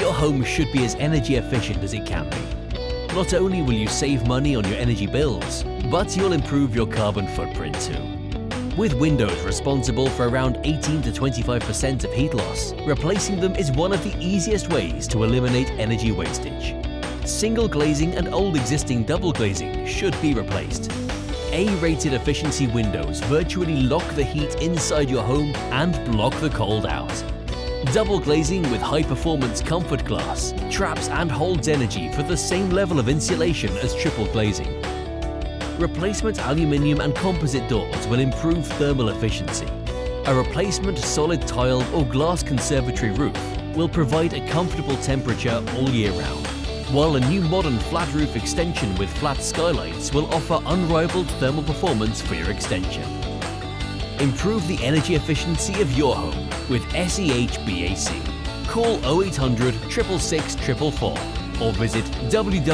your home should be as energy efficient as it can be. Not only will you save money on your energy bills, but you'll improve your carbon footprint too. With windows responsible for around 18 to 25% of heat loss, replacing them is one of the easiest ways to eliminate energy wastage. Single glazing and old existing double glazing should be replaced. A-rated efficiency windows virtually lock the heat inside your home and block the cold out. Double glazing with high-performance comfort glass traps and holds energy for the same level of insulation as triple glazing. Replacement aluminium and composite doors will improve thermal efficiency. A replacement solid tile or glass conservatory roof will provide a comfortable temperature all year round, while a new modern flat roof extension with flat skylights will offer unrivaled thermal performance for your extension. Improve the energy efficiency of your home with SEH-BAC. Call 0800 666 444 or visit www.sehbac.com.